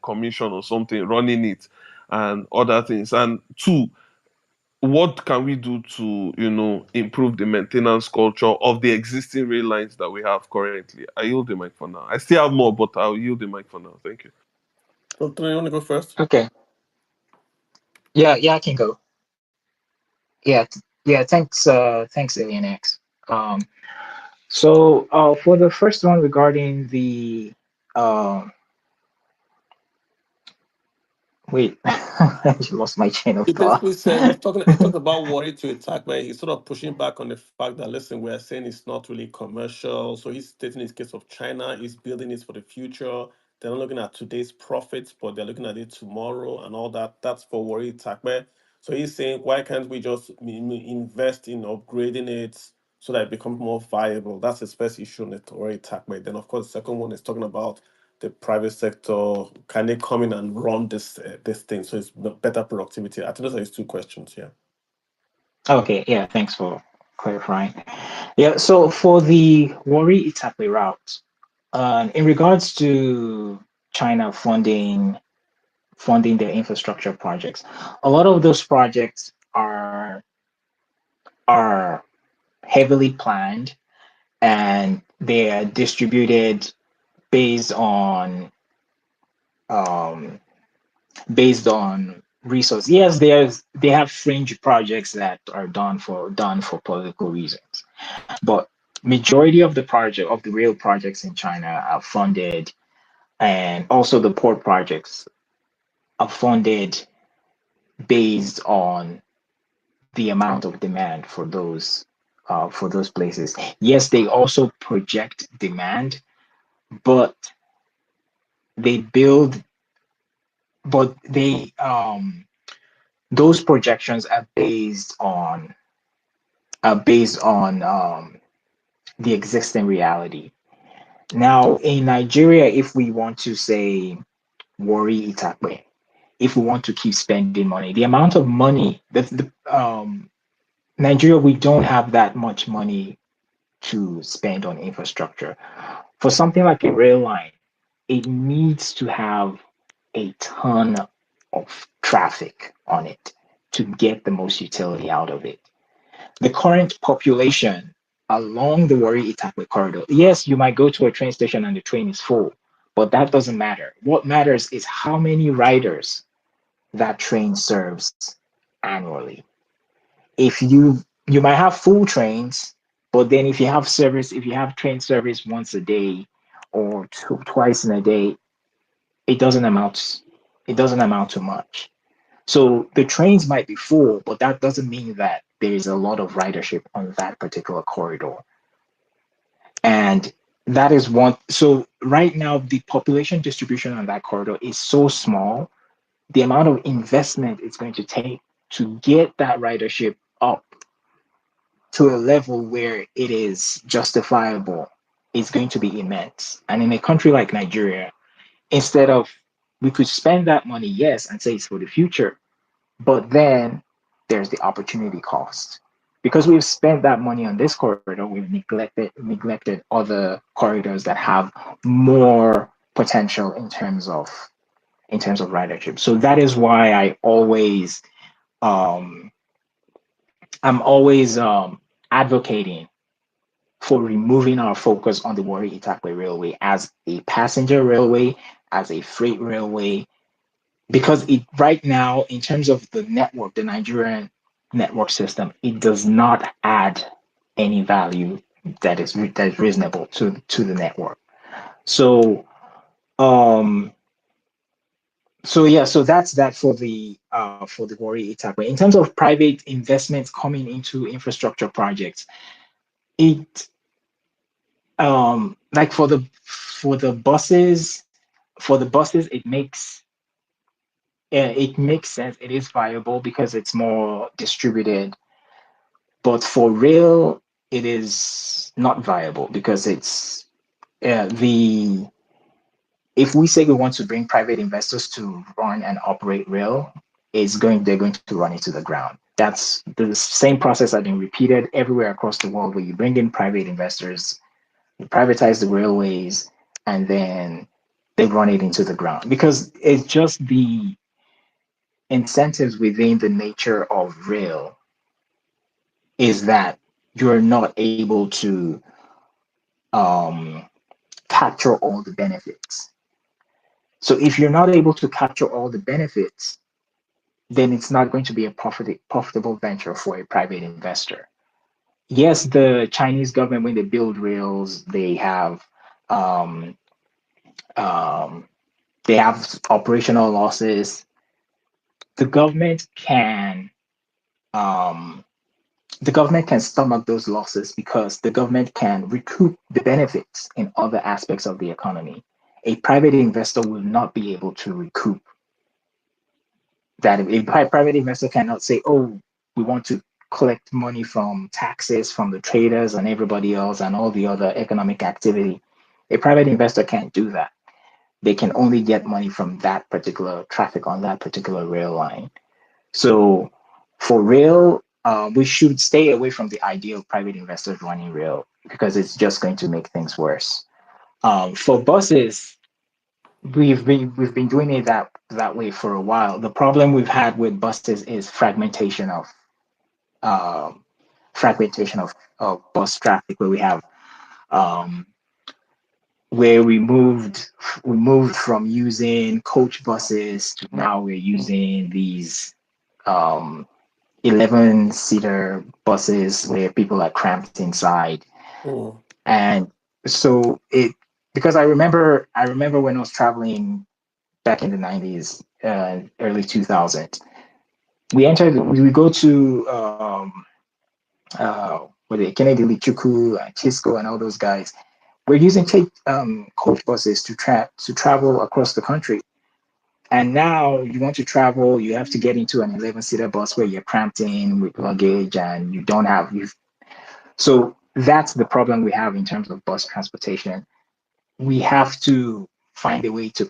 Commission or something running it and other things? And two, what can we do to improve the maintenance culture of the existing rail lines that we have currently? I yield the mic for now. I still have more, but I'll yield the mic for now. Thank you. Anthony, you want to go first? Okay. Yeah, I can go. Yeah, yeah. Thanks, Alien X. Um, for the first one regarding the um, wait, I just lost my chain of He basically thought. said he talked about worry to attack, where he's sort of pushing back on the fact that, listen, we're saying it's not really commercial. So he's stating his case of China, he's building it for the future. They're not looking at today's profits, but they're looking at it tomorrow and all that. That's for worry attack. So he's saying, why can't we just invest in upgrading it so that it becomes more viable? That's his first issue on it, worry attack. Then of course the second one is talking about the private sector, can they come in and run this thing so it's better productivity? I think those are his two questions. Yeah. Okay, yeah, thanks for clarifying. Yeah, so for the Wari Itape route, in regards to China funding their infrastructure projects, a lot of those projects are heavily planned, and they are distributed based on um, based on resource. Yes, they have fringe projects that are done for political reasons, but majority of the real projects in China are funded, and also the port projects are funded based on the amount of demand for those places. Yes, they also project demand, but they build, but they those projections are based on the existing reality. Now, in Nigeria, if we want to say worry Itakwe, if we want to keep spending money, the amount of money that Nigeria, we don't have that much money to spend on infrastructure. For something like a rail line, it needs to have a ton of traffic on it to get the most utility out of it. The current population along the Warri Itakwe corridor, yes, you might go to a train station and the train is full, but that doesn't matter. What matters is how many riders that train serves annually. If you might have full trains, but then if you have train service once a day or twice in a day, it doesn't amount to much. So the trains might be full, but that doesn't mean that there is a lot of ridership on that particular corridor. And that is one. So right now, the population distribution on that corridor is so small. The amount of investment it's going to take to get that ridership up to a level where it is justifiable is going to be immense. And in a country like Nigeria, instead of, we could spend that money, yes, and say it's for the future, but then there's the opportunity cost. Because we've spent that money on this corridor, we've neglected other corridors that have more potential in terms of ridership. So that is why um, I'm always advocating for removing our focus on the Warri Itakwe Railway as a passenger railway, as a freight railway, because it right now, in terms of the network, the Nigerian network system, it does not add any value that is reasonable to the network. So so that's that for the Warri Itakwe. In terms of private investments coming into infrastructure projects, it like for the buses, it makes sense. It is viable because it's more distributed. But for rail, it is not viable because it's the if we say we want to bring private investors to run and operate rail, they're going to run it to the ground. That's the same process that's been repeated everywhere across the world, where you bring in private investors, you privatize the railways, and then they run it into the ground because it's just the incentives within the nature of rail is that you're not able to um, capture all the benefits. So if you're not able to capture all the benefits, then it's not going to be a profitable venture for a private investor. Yes, the Chinese government, when they build rails, um, um, they have operational losses. The government can um, stomach those losses because the government can recoup the benefits in other aspects of the economy. A private investor will not be able to recoup that. A private investor cannot say, oh, we want to collect money from taxes from the traders and everybody else and all the other economic activity. A private investor can't do that. They can only get money from that particular traffic on that particular rail line. So for rail, we should stay away from the idea of private investors running rail because it's just going to make things worse. For buses, we've been doing it that way for a while. The problem we've had with buses is um, fragmentation of bus traffic, where we have um, where we moved from using coach buses to now we're using these um 11-seater buses where people are cramped inside. Mm. And so it because I remember when I was traveling back in the 90s, early 2000s, we go to with the Kennedy Lichuku and Chisco and all those guys. We're using coach buses to travel across the country. And now you want to travel, you have to get into an 11-seater bus where you're cramped in with luggage and you don't have you. So that's the problem we have in terms of bus transportation. We have to find a way to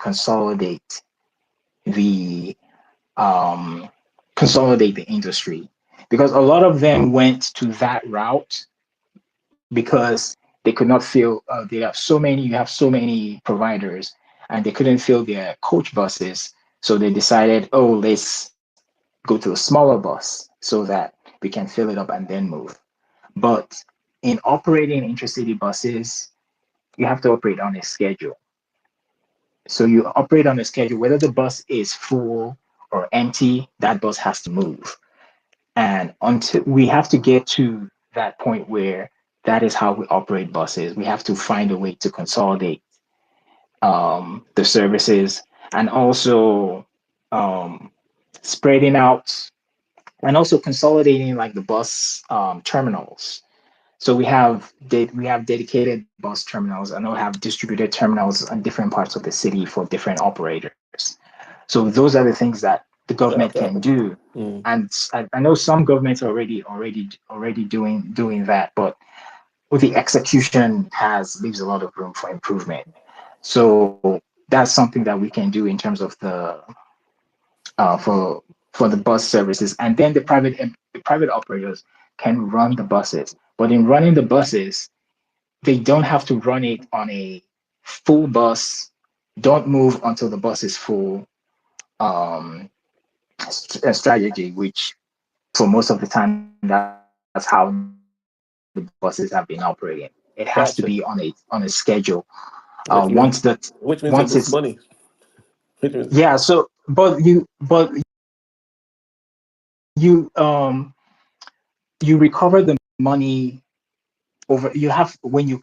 the um, consolidate the industry, because a lot of them went to that route because they could not fill. They have so many. You have so many providers, and they couldn't fill their coach buses. So they decided, oh, let's go to a smaller bus so that we can fill it up and then move. But in operating intercity buses, you have to operate on a schedule. So you operate on a schedule, whether the bus is full or empty, that bus has to move. And until we have to get to that point where that is how we operate buses, we have to find a way to consolidate the services, and also um, spreading out and also consolidating like the bus terminals. So we have dedicated bus terminals, and we have distributed terminals on different parts of the city for different operators. So those are the things that the government That can happens. do. Mm. And I know some governments are already doing that, but with the execution has leaves a lot of room for improvement. So that's something that we can do in terms of the for the bus services, and then the private operators can run the buses. But in running the buses, they don't have to run it on a full bus. Don't move until the bus is full. Um, strategy, which for most of the time that's how the buses have been operating. It has to be on a Gotcha. schedule. Once that Which means once which it's means you lose money. Which means yeah. So but you recover the money over you have when you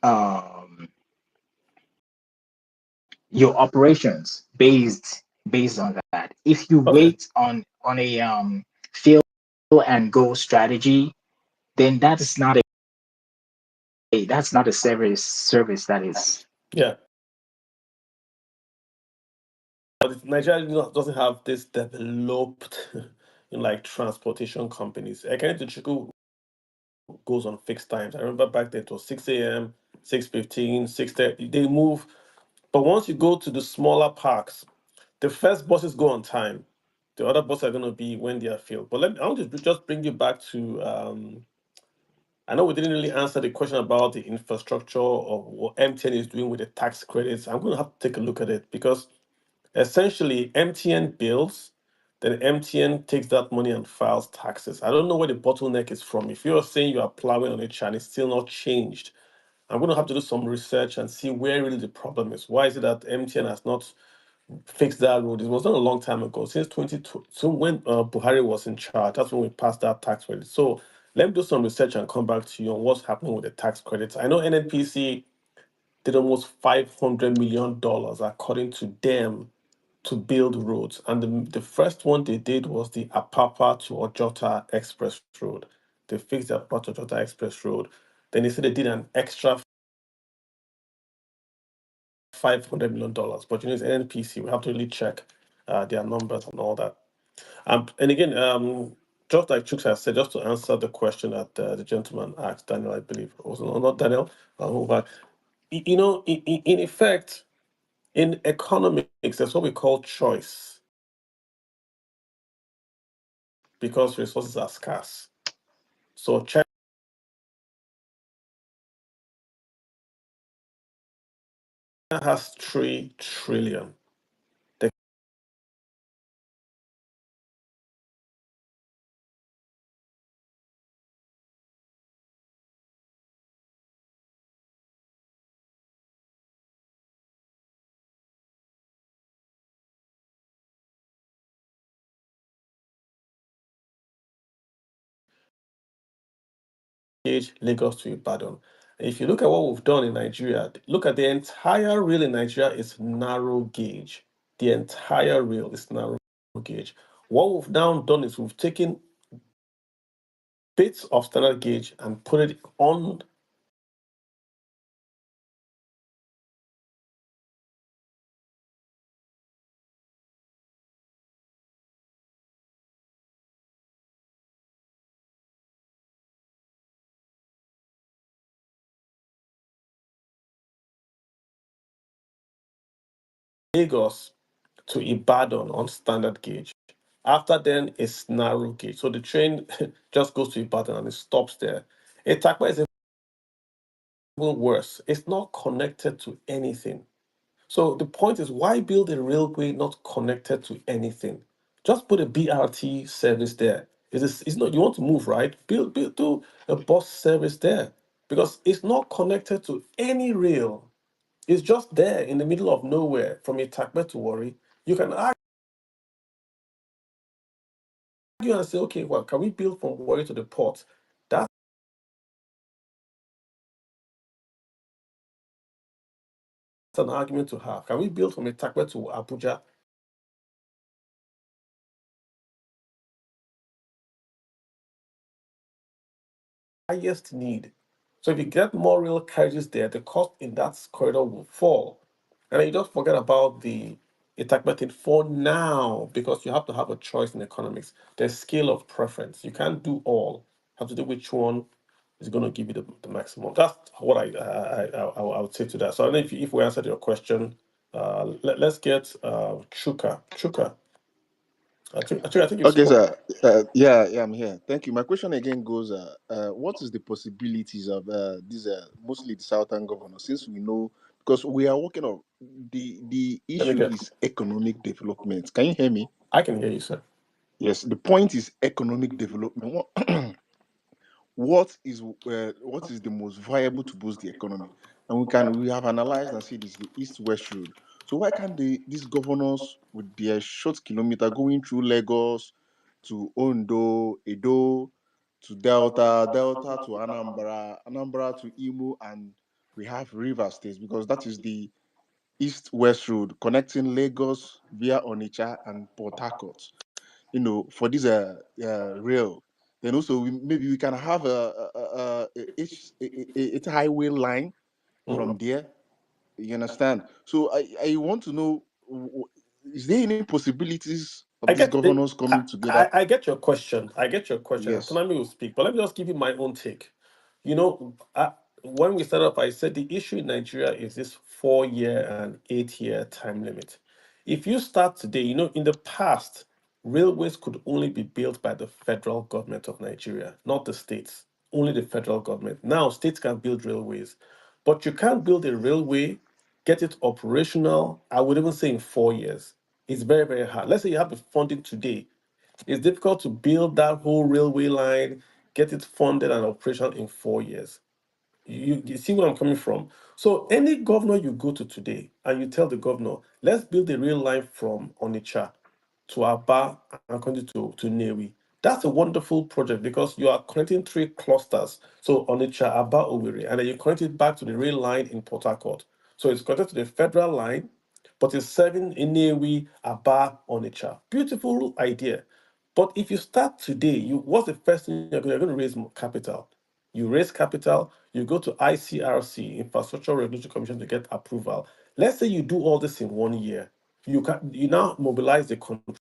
um your operations based on that. If you okay. wait on a fail and go strategy, then that's not a service that is Yeah. But Nigeria doesn't have this developed like transportation companies. Ekene to Chiku goes on fixed times. I remember back then it was 6 a.m., 6:15, 6:30. They move. But once you go to the smaller parks, the first buses go on time. The other buses are going to be when they are filled. But I want to just bring you back to. I know we didn't really answer the question about the infrastructure or what MTN is doing with the tax credits. I'm going to have to take a look at it because essentially MTN bills, then MTN takes that money and files taxes. I don't know where the bottleneck is from. If you're saying you are plowing on it and it's still not changed, I'm going to have to do some research and see where really the problem is. Why is it that MTN has not fixed that road? It was not a long time ago, since 2020, so when Buhari was in charge, that's when we passed that tax credit. So let me do some research and come back to you on what's happening with the tax credits. I know NNPC did almost $500 million, according to them, to build roads. And the first one they did was the Apapa to Ojota Express Road. They fixed the Apapa to Ojota Express Road. Then they said they did an extra $500 million. But it's NNPC. We have to really check their numbers and all that. And again, just like Chooks has said, just to answer the question that the gentleman asked, Daniel, I believe, was not Daniel, but in effect, in economics, there's what we call choice. because resources are scarce. So China has 3 trillion. The gauge Lagos to Ibadan. If you look at what we've done in Nigeria, look at the entire rail in Nigeria is narrow gauge. The entire rail is narrow gauge. What we've now done is we've taken bits of standard gauge and put it on Lagos to Ibadan on standard gauge. After then, it's narrow gauge. So the train just goes to Ibadan and it stops there. Itakpa is even worse. It's not connected to anything. So the point is, why build a railway not connected to anything? Just put a BRT service there. It's not, you want to move, right? Do a bus service there because it's not connected to any rail. It's just there in the middle of nowhere from Itakpe to Warri. You can argue and say, okay, well, can we build from Warri to the port? That's an argument to have. Can we build from Itakpe to Abuja? Highest need. So if you get more rail carriages there, the cost in that corridor will fall. And then you just forget about the Itakpe thing for now, because you have to have a choice in economics. There's scale of preference. You can't do all. You have to do which one is going to give you the maximum. That's what I would say to that. So I don't know if we answered your question. Let's get Chuka. Chuka. I think you've Okay, spoken. sir. Yeah, I'm here. Thank you. My question again goes: what is the possibilities of these mostly the southern governors? Since we know, because we are working on the Let me issue get. is economic development. Can you hear me? I can hear you, sir. Yes. The point is economic development. What is the most viable to boost the economy? And we have analyzed and see this the east-west road. So why can't these governors with their short kilometer going through Lagos to Ondo, Edo to Delta, Delta to Anambra, Anambra to Imo, and we have River States because that is the east-west road connecting Lagos via Onitsha and Port Harcourt, for this rail. Then also maybe we can have a highway line from Mm. there. You understand? So I want to know, is there any possibilities of I these get it. governors coming together? I get your question. I get your question. Yes. Antonami will speak, but let me just give you my own take. You know, when we set up, I said the issue in Nigeria is this 4 year and 8 year time limit. If you start today, in the past, railways could only be built by the federal government of Nigeria, not the states, only the federal government. Now, states can build railways, but you can't build a railway, get it operational, I would even say in 4 years. It's very, very hard. Let's say you have the funding today. It's difficult to build that whole railway line, get it funded and operational in 4 years. You see where I'm coming from? So any governor you go to today and you tell the governor, let's build a rail line from Onitsha to Aba and continue to Newi. That's a wonderful project because you are connecting 3 clusters. So Onitsha, Aba, Owerri, and then you connect it back to the rail line in Port Harcourt. So it's connected to the federal line, but it's serving Inewi, Aba, Onitsha. Beautiful idea. But if you start today, what's the first thing you're going to raise capital? You raise capital, you go to ICRC, Infrastructure Regulatory Commission, to get approval. Let's say you do all this in 1 year. You now mobilize the contractors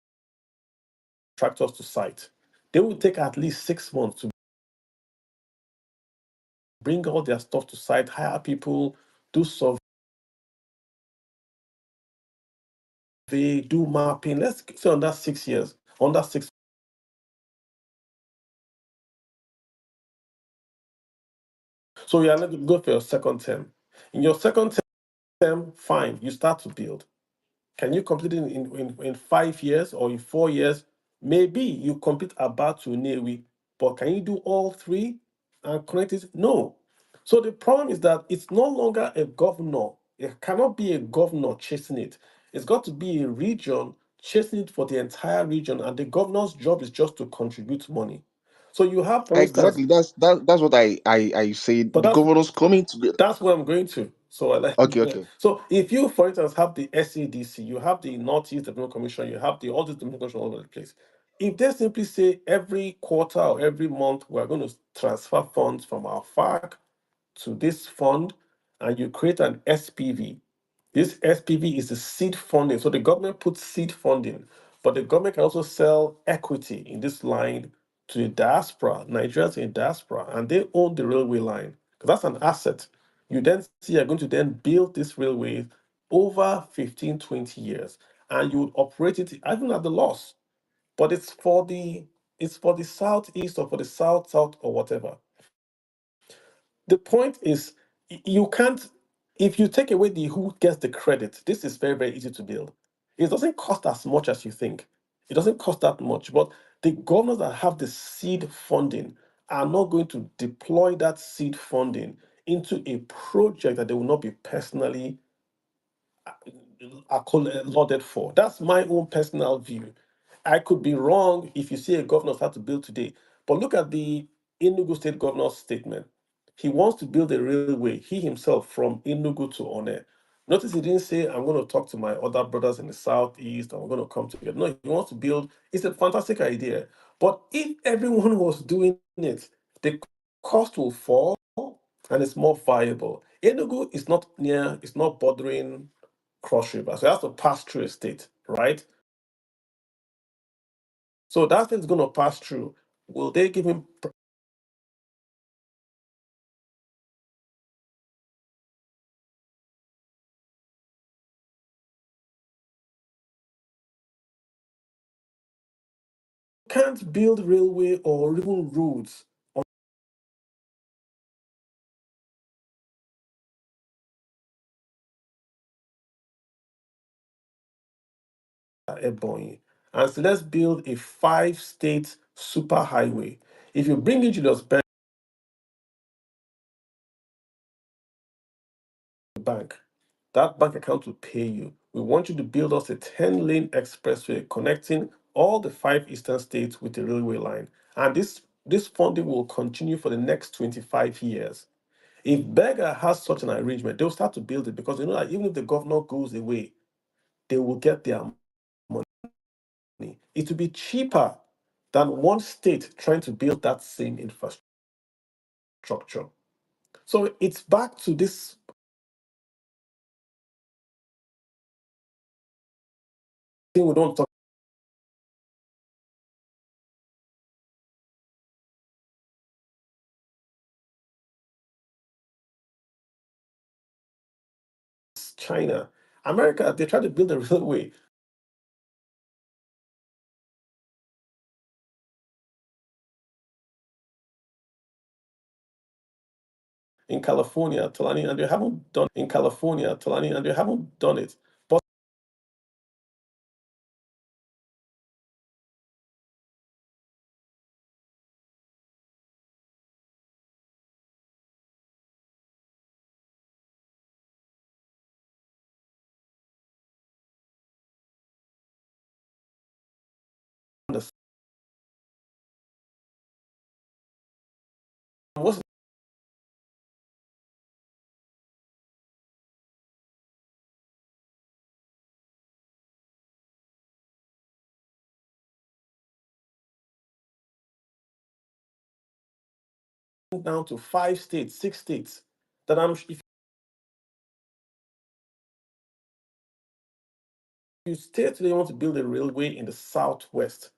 to site. They will take at least 6 months to bring all their stuff to site, hire people, do survey, do mapping. Let's say under 6 years, under 6 So you are not going to go for your second term. In your second term, fine, you start to build. Can you complete it in 5 years or in 4 years? Maybe you complete about to Newi, but can you do all three and connect it? No. So the problem is that it's no longer a governor. It cannot be a governor chasing it. It's got to be a region chasing it for the entire region, and the governor's job is just to contribute money. So you have, for instance, Exactly. That's what I said. but The governors coming together. that's what I'm going to. So I like Okay, okay. so if you, for instance, have the SADC, you have the Northeast Development Commission, you have the all these development commission all over the place. If they simply say every quarter or every month we're going to transfer funds from our FARC to this fund, and you create an SPV. This SPV is the seed funding. So the government puts seed funding, but the government can also sell equity in this line to the diaspora, Nigerians in diaspora, and they own the railway line because that's an asset. You then see you're going to then build this railway over 15, 20 years, and you would operate it even at the loss. But it's for the southeast or for the south or whatever. The point is, you can't, if you take away the who gets the credit, this is very, very easy to build. It doesn't cost as much as you think. It doesn't cost that much, but the governors that have the seed funding are not going to deploy that seed funding into a project that they will not be personally lauded for. That's my own personal view. I could be wrong if you see a governor start to build today, but look at the Enugu State Governor's statement. He wants to build a railway, he himself, from Enugu to One. Notice he didn't say, I'm going to talk to my other brothers in the southeast and we're going to come together. No, he wants to build. It's a fantastic idea. But if everyone was doing it, the cost will fall and it's more viable. Enugu is not near, it's not bordering Cross River. So it has to pass through a state, right? So that thing's going to pass through. Will they give him can't build railway or even roads on Ebonyi. And so let's build a 5-state super highway. If you bring in Julius Bank, that bank account will pay you. We want you to build us a 10-lane expressway connecting all the 5 eastern states with the railway line. And this funding will continue for the next 25 years. If Berger has such an arrangement, they'll start to build it because they know that even if the governor goes away, they will get their money. It will be cheaper than one state trying to build that same infrastructure. So it's back to this thing we don't talk China. America, they try to build a railway in California, Talani, and they haven't done in California, Talani, and they haven't done it. But what's down to 5 states, 6 states that if you stay today, you want to build a railway in the southwest.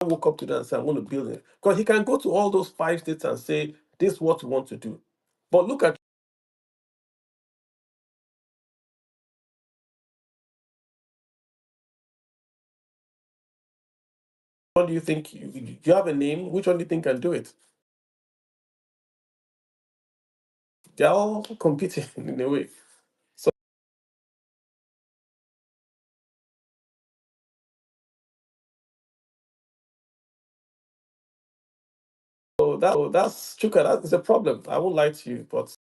woke up today and said, I'm going to build it. Because he can go to all those 5 states and say, this is what we want to do. But look at what do you think? Do you have a name? Which one do you think can do it? They're all competing in a way. So that's Chuka, that is a problem. I won't lie to you, but